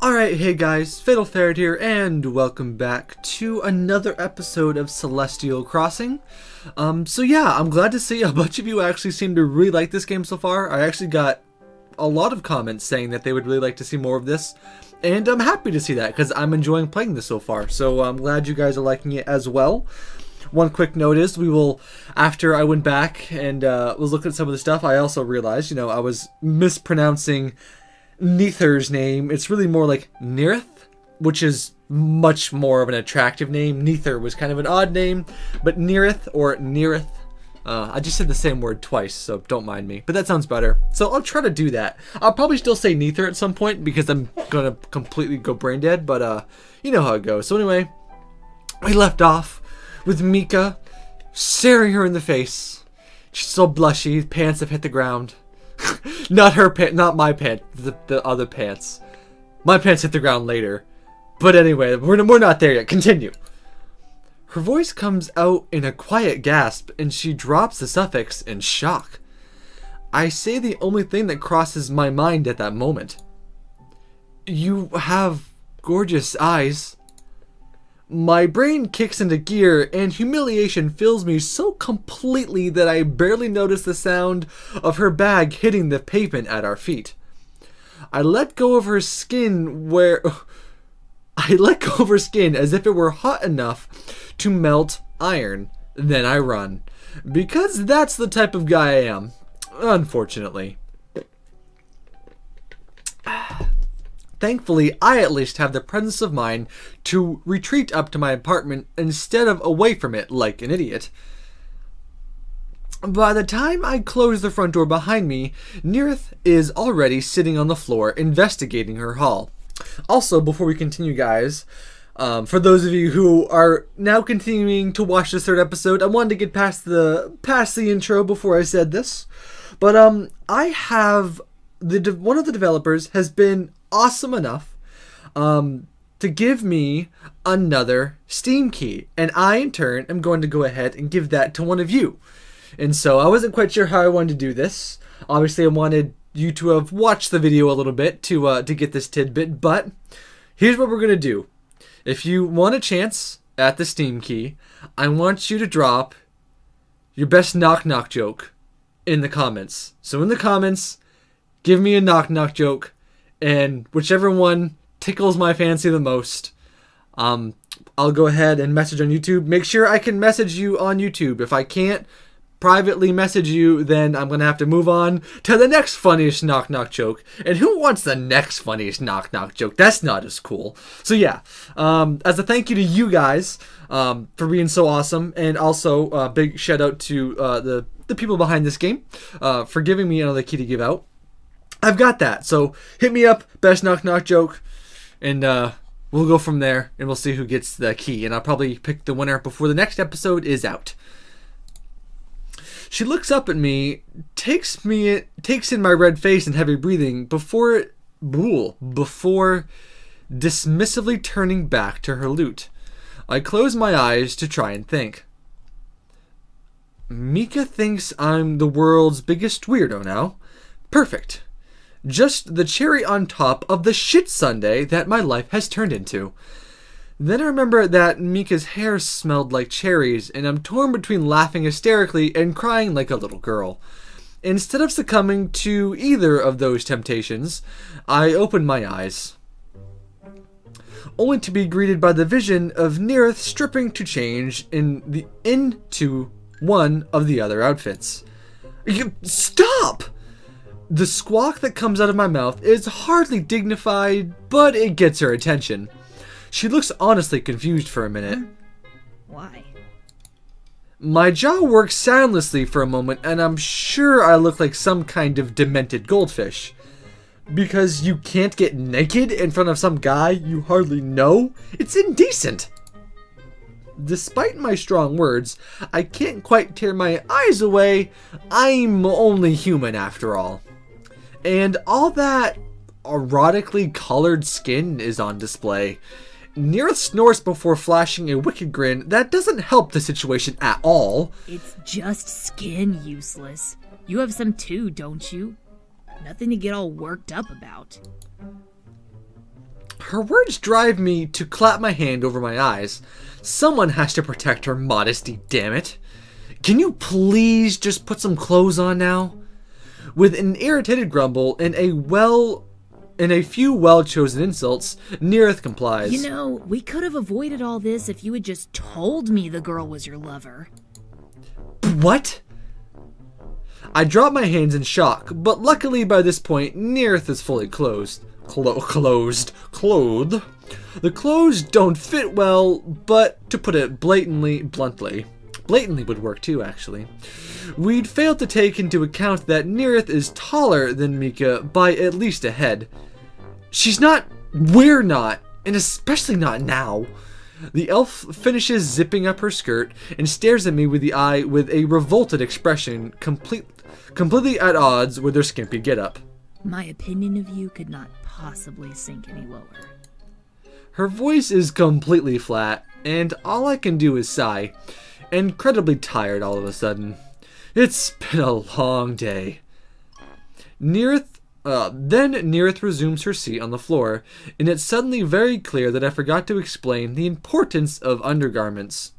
Alright, hey guys, Ferret here, and welcome back to another episode of Celestial Crossing. So yeah, I'm glad to see a bunch of you actually seem to really like this game so far. I actually got a lot of comments saying that they would really like to see more of this, and I'm happy to see that because I'm enjoying playing this so far. So I'm glad you guys are liking it as well. One quick note is, after I went back and was looking at some of the stuff, I also realized, I was mispronouncing Neither's name. It's really more like Nearth, which is much more of an attractive name. Neither was kind of an odd name, but Nearth or Neareth, I just said the same word twice, so don't mind me, but that sounds better. So I'll try to do that. I'll probably still say Neither at some point because I'm gonna completely go brain dead, but you know how it goes. So anyway, we left off with Mika staring her in the face. She's so blushy, pants have hit the ground. Not her pants, not my pants, the other pants. My pants hit the ground later. But anyway, we're not there yet. Continue. Her voice comes out in a quiet gasp, and she drops the suffix in shock. I say the only thing that crosses my mind at that moment. You have gorgeous eyes. My brain kicks into gear, and humiliation fills me so completely that I barely notice the sound of her bag hitting the pavement at our feet. I let go of her skin as if it were hot enough to melt iron. Then I run. Because that's the type of guy I am, unfortunately. Thankfully, I at least have the presence of mind to retreat up to my apartment instead of away from it like an idiot. By the time I close the front door behind me, Nearth is already sitting on the floor investigating her haul. Also, before we continue, guys, for those of you who are now continuing to watch this third episode, I wanted to get past the intro before I said this. But I have one of the developers has been awesome enough to give me another Steam key, and I in turn am going to go ahead and give that to one of you. And so I wasn't quite sure how I wanted to do this. Obviously I wanted you to have watched the video a little bit to get this tidbit, but here's what we're gonna do. If you want a chance at the Steam key, I want you to drop your best knock-knock joke in the comments. So in the comments, give me a knock-knock joke, and whichever one tickles my fancy the most, I'll go ahead and message on YouTube. Make sure I can message you on YouTube. If I can't privately message you, then I'm going to have to move on to the next funniest knock-knock joke. And who wants the next funniest knock-knock joke? That's not as cool. So yeah, as a thank you to you guys for being so awesome, and also a big shout out to the people behind this game for giving me another key to give out. I've got that, so hit me up, best knock-knock joke, and we'll go from there, and we'll see who gets the key, and I'll probably pick the winner before the next episode is out. She looks up at me, takes in my red face and heavy breathing before dismissively turning back to her loot. I close my eyes to try and think. Mika thinks I'm the world's biggest weirdo now. Perfect. Just the cherry on top of the shit sundae that my life has turned into. Then I remember that Mika's hair smelled like cherries, and I'm torn between laughing hysterically and crying like a little girl. Instead of succumbing to either of those temptations, I open my eyes, only to be greeted by the vision of Nearth stripping to change into one of the other outfits. Stop! The squawk that comes out of my mouth is hardly dignified, but it gets her attention. She looks honestly confused for a minute. Why? My jaw works soundlessly for a moment, and I'm sure I look like some kind of demented goldfish. Because you can't get naked in front of some guy you hardly know? It's indecent! Despite my strong words, I can't quite tear my eyes away. I'm only human after all. And all that erotically colored skin is on display. Nearth snorts before flashing a wicked grin that doesn't help the situation at all. It's just skin, useless. You have some too, don't you? Nothing to get all worked up about. Her words drive me to clap my hand over my eyes. Someone has to protect her modesty, damn it. Can you please just put some clothes on now? With an irritated grumble and a few well-chosen insults, Nearth complies. You know, we could have avoided all this if you had just told me the girl was your lover. What? I drop my hands in shock, but luckily by this point, Nearth is fully clothed. The clothes don't fit well, but to put it bluntly would work too, actually. We'd failed to take into account that Nearth is taller than Mika by at least a head. She's not, we're not, and especially not now. The elf finishes zipping up her skirt and stares at me with the eye with a revolted expression, completely at odds with her skimpy getup. My opinion of you could not possibly sink any lower. Her voice is completely flat, and all I can do is sigh. Incredibly tired all of a sudden. It's been a long day. Then Nearth resumes her seat on the floor, and it's suddenly very clear that I forgot to explain the importance of undergarments.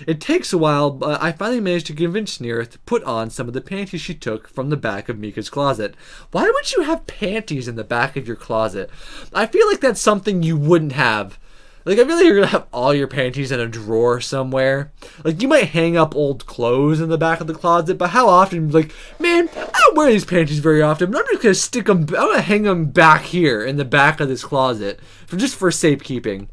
It takes a while, but I finally managed to convince Nearth to put on some of the panties she took from the back of Mika's closet. Why would you have panties in the back of your closet? I feel like that's something you wouldn't have. Like, I feel like you're gonna have all your panties in a drawer somewhere. Like, you might hang up old clothes in the back of the closet, but how often, like, man, I don't wear these panties very often, but I'm just gonna stick them, I'm gonna hang them back here in the back of this closet, just for safekeeping.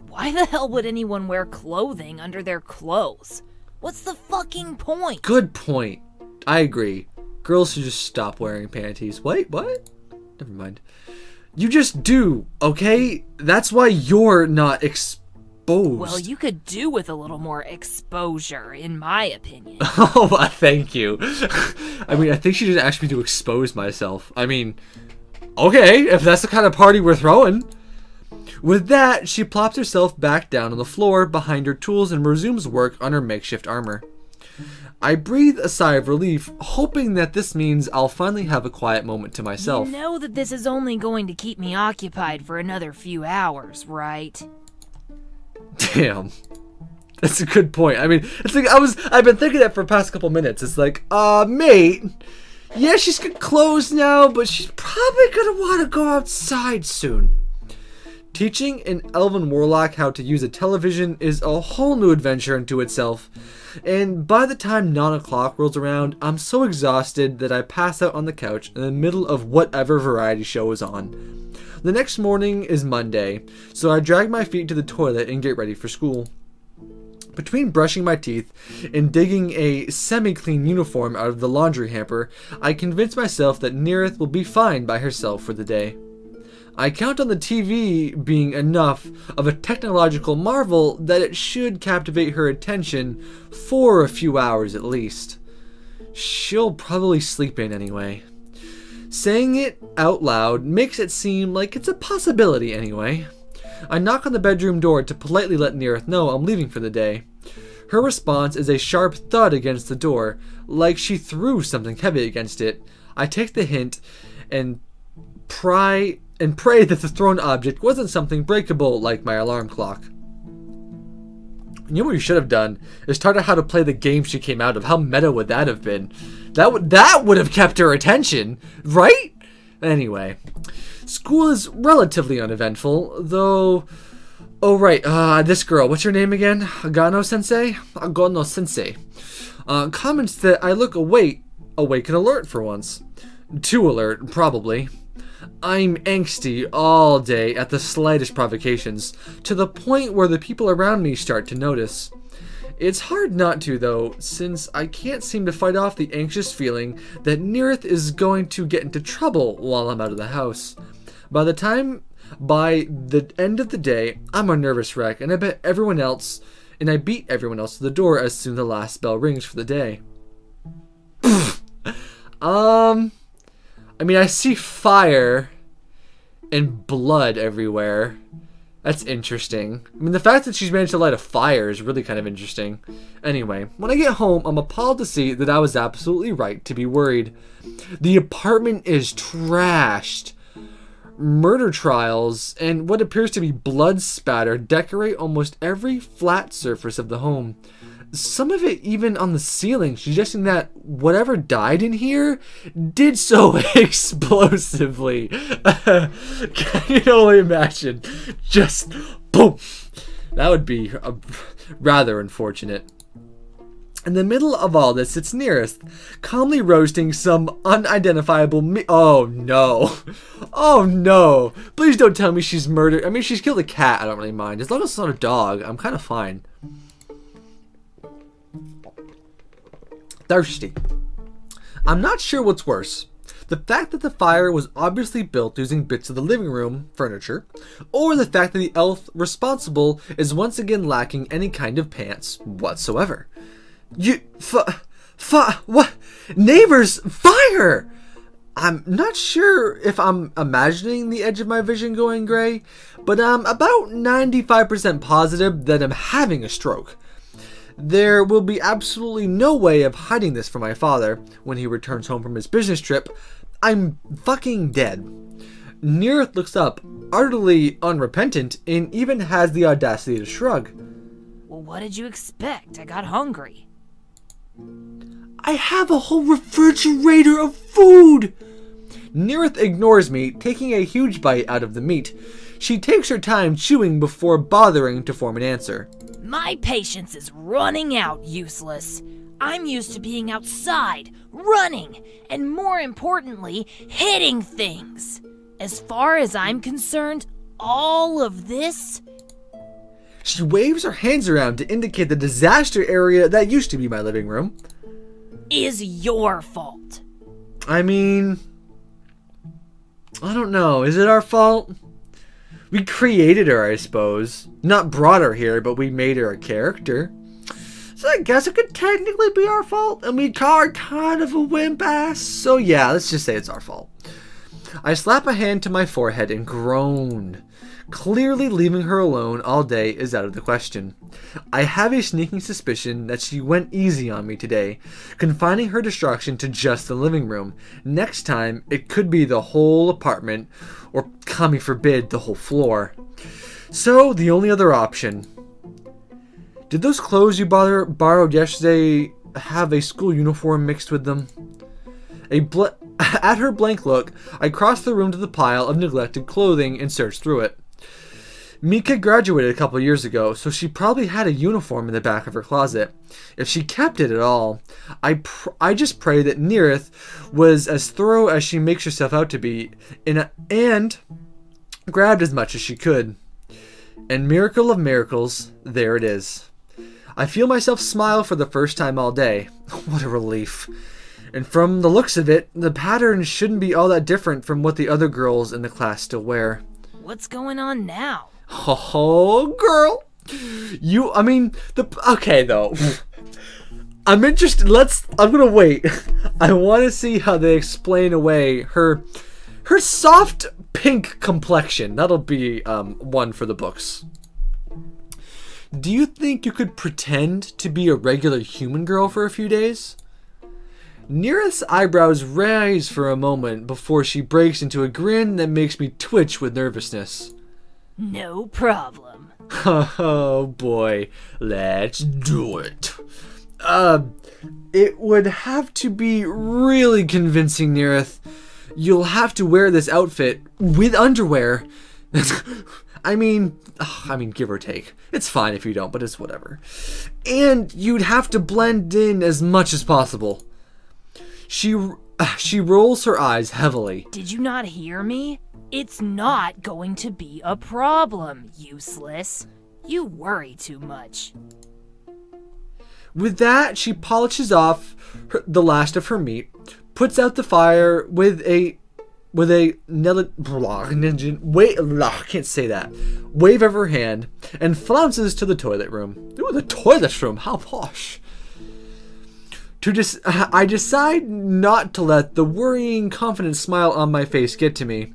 Why the hell would anyone wear clothing under their clothes? What's the fucking point? Good point. I agree. Girls should just stop wearing panties. Wait, what? Never mind. You just do, okay? That's why you're not exposed. Well, you could do with a little more exposure, in my opinion. Oh, thank you. I mean, I think she just asked me to expose myself. I mean, okay, if that's the kind of party we're throwing. With that, she plops herself back down on the floor behind her tools and resumes work on her makeshift armor. I breathe a sigh of relief, hoping that this means I'll finally have a quiet moment to myself. You know that this is only going to keep me occupied for another few hours, right? Damn. That's a good point. I mean, it's like I've been thinking that for the past couple minutes. It's like, mate, yeah, she's got clothes now, but she's probably gonna want to go outside soon. Teaching an elven warlock how to use a television is a whole new adventure unto itself, and by the time 9 o'clock rolls around, I'm so exhausted that I pass out on the couch in the middle of whatever variety show is on. The next morning is Monday, so I drag my feet to the toilet and get ready for school. Between brushing my teeth and digging a semi-clean uniform out of the laundry hamper, I convince myself that Nearth will be fine by herself for the day. I count on the TV being enough of a technological marvel that it should captivate her attention for a few hours at least. She'll probably sleep in anyway. Saying it out loud makes it seem like it's a possibility anyway. I knock on the bedroom door to politely let Nearth know I'm leaving for the day. Her response is a sharp thud against the door, like she threw something heavy against it. I take the hint and pray that the thrown object wasn't something breakable like my alarm clock. You know what you should have done is taught her how to play the game she came out of. How meta would that have been? That would have kept her attention, right? Anyway, school is relatively uneventful, though. Oh right, this girl, what's her name again? Agano-sensei? Agano-sensei. Comments that I look awake and alert for once. Too alert, probably. I'm angsty all day at the slightest provocations, to the point where the people around me start to notice. It's hard not to, though, since I can't seem to fight off the anxious feeling that Nearth is going to get into trouble while I'm out of the house. By the end of the day, I'm a nervous wreck, and I beat everyone else to the door as soon as the last bell rings for the day. I mean, I see fire and blood everywhere. That's interesting. I mean, the fact that she's managed to light a fire is really kind of interesting. Anyway, when I get home, I'm appalled to see that I was absolutely right to be worried. The apartment is trashed. Murder trials and what appears to be blood spatter decorate almost every flat surface of the home. Some of it even on the ceiling, suggesting that whatever died in here did so explosively. Can you only imagine? Just boom! That would be rather unfortunate. In the middle of all this sits Nearest, calmly roasting some unidentifiable meat. Oh no. Oh no. Please don't tell me she's murdered. I mean, she's killed a cat. I don't really mind. As long as it's not a dog, I'm kind of fine. Thirsty. I'm not sure what's worse. The fact that the fire was obviously built using bits of the living room furniture, or the fact that the elf responsible is once again lacking any kind of pants whatsoever. What? Neighbors, fire! I'm not sure if I'm imagining the edge of my vision going gray, but I'm about 95% positive that I'm having a stroke. There will be absolutely no way of hiding this from my father when he returns home from his business trip. I'm fucking dead. Nearth looks up, utterly unrepentant, and even has the audacity to shrug. Well, what did you expect? I got hungry. I have a whole refrigerator of food! Nearth ignores me, taking a huge bite out of the meat. She takes her time chewing before bothering to form an answer. My patience is running out, useless. I'm used to being outside, running, and more importantly, hitting things. As far as I'm concerned, all of this... She waves her hands around to indicate the disaster area that used to be my living room. Is your fault. I mean... I don't know. Is it our fault? We created her, I suppose. Not brought her here, but we made her a character. So I guess it could technically be our fault. And we call her kind of a wimp ass. So yeah, let's just say it's our fault. I slap a hand to my forehead and groan. Clearly leaving her alone all day is out of the question. I have a sneaking suspicion that she went easy on me today, confining her destruction to just the living room. Next time, it could be the whole apartment, or, God forbid, the whole floor. So, the only other option. Did those clothes you borrowed yesterday have a school uniform mixed with them? At her blank look, I crossed the room to the pile of neglected clothing and searched through it. Mika graduated a couple years ago, so she probably had a uniform in the back of her closet. If she kept it at all, I just pray that Nearth was as thorough as she makes herself out to be, and grabbed as much as she could. And miracle of miracles, there it is. I feel myself smile for the first time all day. What a relief. And from the looks of it, the pattern shouldn't be all that different from what the other girls in the class still wear. What's going on now? Oh, girl. Okay, though. I'm interested. I'm gonna wait. I want to see how they explain away her soft pink complexion. That'll be one for the books. Do you think you could pretend to be a regular human girl for a few days? Nearest's eyebrows raise for a moment before she breaks into a grin that makes me twitch with nervousness. No problem. Oh boy, let's do it. It would have to be really convincing, Neareth. You'll have to wear this outfit with underwear. I mean, give or take. It's fine if you don't, but it's whatever. And you'd have to blend in as much as possible. She rolls her eyes heavily. Did you not hear me? It's not going to be a problem, useless. You worry too much. With that, she polishes off the last of her meat, puts out the fire with a wave of her hand, and flounces to the toilet room. Ooh, the toilet room, how posh. I decide not to let the worrying, confident smile on my face get to me.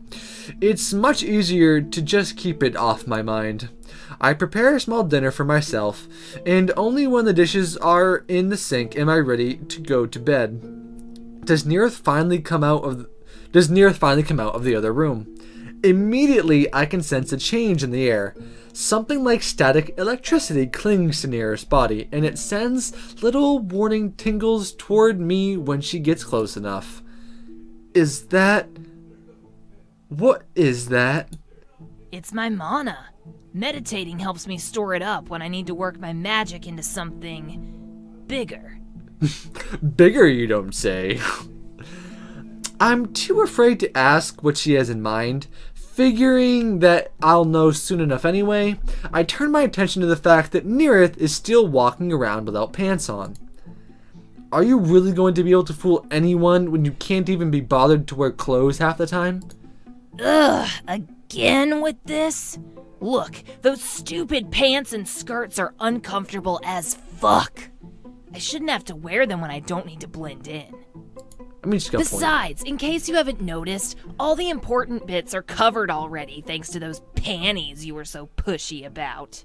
It's much easier to just keep it off my mind. I prepare a small dinner for myself, and only when the dishes are in the sink am I ready to go to bed. Does Nearth finally come out of the other room? Immediately, I can sense a change in the air. Something like static electricity clings to Neareth's body, and it sends little warning tingles toward me when she gets close enough. Is that... What is that? It's my mana. Meditating helps me store it up when I need to work my magic into something bigger. Bigger, you don't say. I'm too afraid to ask what she has in mind. Figuring that I'll know soon enough anyway, I turn my attention to the fact that Neareth is still walking around without pants on. Are you really going to be able to fool anyone when you can't even be bothered to wear clothes half the time? Ugh, again with this? Look, those stupid pants and skirts are uncomfortable as fuck. I shouldn't have to wear them when I don't need to blend in. I mean, she's got a point. Besides, in case you haven't noticed, all the important bits are covered already thanks to those panties you were so pushy about.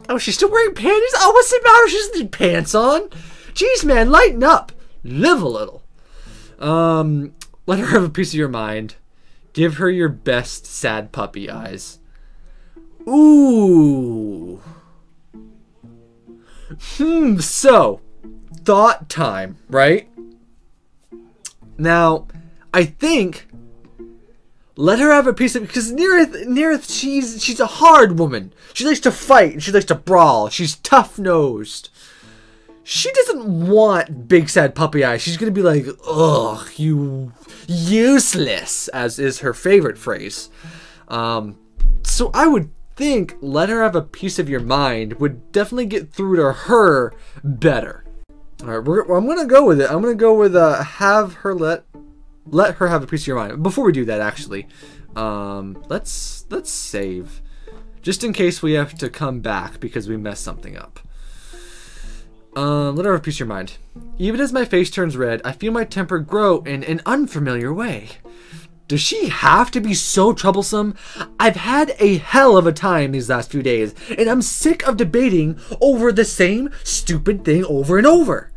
Oh, she's still wearing panties? Oh, what's the matter? She doesn't need pants on. Jeez, man, lighten up. Live a little. Let her have a piece of your mind. Give her your best sad puppy eyes. Ooh. So, thought time, right? Now, I think let her have a piece of, because Neareth, she's a hard woman. She likes to fight and she likes to brawl. She's tough-nosed. She doesn't want big sad puppy eyes. She's gonna be like, ugh, you useless, as is her favorite phrase. So I would think let her have a piece of your mind would definitely get through to her better. All right, I'm gonna go with it. I'm gonna go with have her let her have a piece of your mind. Before we do that, actually, let's save, just in case we have to come back because we messed something up. Let her have a piece of your mind. Even as my face turns red, I feel my temper grow in an unfamiliar way. Does she have to be so troublesome? I've had a hell of a time these last few days, and I'm sick of debating over the same stupid thing over and over.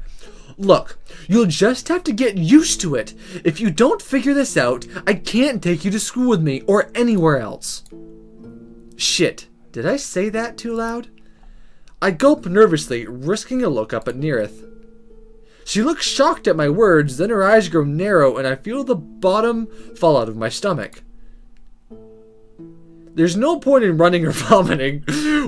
Look, you'll just have to get used to it. If you don't figure this out, I can't take you to school with me or anywhere else. Shit, did I say that too loud? I gulp nervously, risking a look up at Neareth. She looks shocked at my words, then her eyes grow narrow and I feel the bottom fall out of my stomach. There's no point in running or vomiting,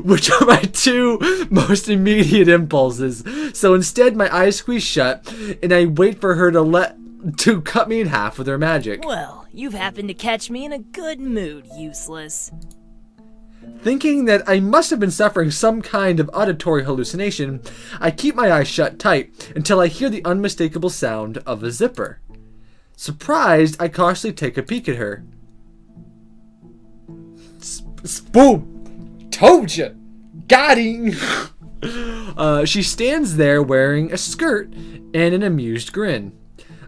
which are my two most immediate impulses, so instead my eyes squeeze shut and I wait for her to cut me in half with her magic. Well, you've happened to catch me in a good mood, useless. Thinking that I must have been suffering some kind of auditory hallucination, I keep my eyes shut tight until I hear the unmistakable sound of a zipper. Surprised, I cautiously take a peek at her. Boom! Told ya! Got him! She stands there wearing a skirt and an amused grin.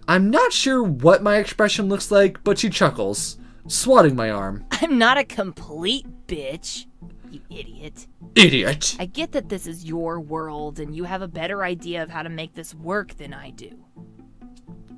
I'm not sure what my expression looks like, but she chuckles, swatting my arm. I'm not a complete bitch, you idiot. Idiot! I get that this is your world and you have a better idea of how to make this work than I do.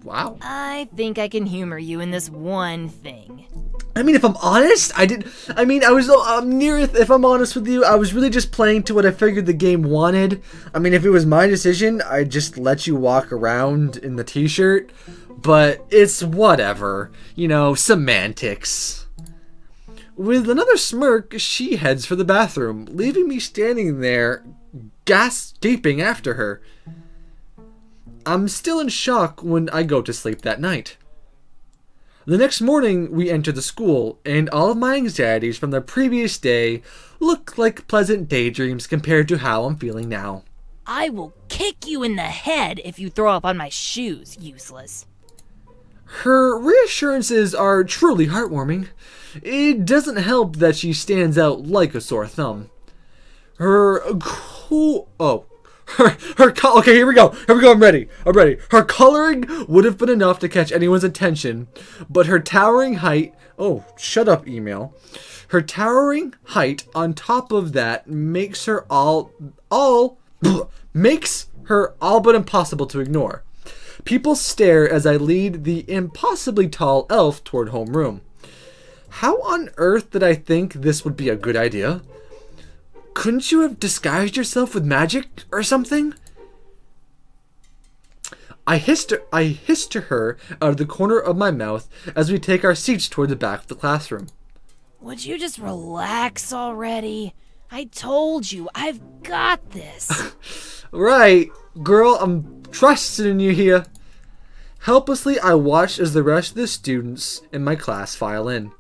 Wow. I think I can humor you in this one thing. I mean, if I'm honest, Neareth, if I'm honest with you, I was really just playing to what I figured the game wanted. I mean, if it was my decision, I'd just let you walk around in the t-shirt. But it's whatever. You know, semantics. With another smirk, she heads for the bathroom, leaving me standing there, gaping after her. I'm still in shock when I go to sleep that night. The next morning, we enter the school, and all of my anxieties from the previous day look like pleasant daydreams compared to how I'm feeling now. I will kick you in the head if you throw up on my shoes, useless. Her reassurances are truly heartwarming. It doesn't help that she stands out like a sore thumb. Okay, here we go, I'm ready. Her coloring would have been enough to catch anyone's attention, but her towering height, oh, shut up, email. Her towering height on top of that makes her all but impossible to ignore. People stare as I lead the impossibly tall elf toward homeroom. How on earth did I think this would be a good idea? Couldn't you have disguised yourself with magic or something? I hissed to her out of the corner of my mouth as we take our seats toward the back of the classroom. Would you just relax already? I told you, I've got this. Right, girl, I'm trusting in you here. Helplessly, I watched as the rest of the students in my class file in.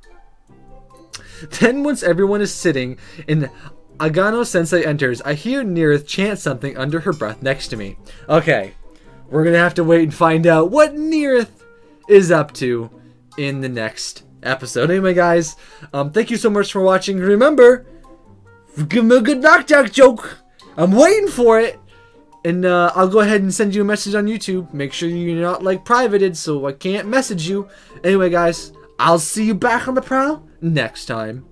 Then, once everyone is sitting and Agano Sensei enters, I hear Nearith chant something under her breath next to me. Okay, we're gonna have to wait and find out what Nearith is up to in the next episode. Anyway, guys, thank you so much for watching. Remember, give me a good knock-knock joke. I'm waiting for it. And I'll go ahead and send you a message on YouTube. Make sure you're not, like, privated so I can't message you. Anyway, guys, I'll see you back on the prowl next time.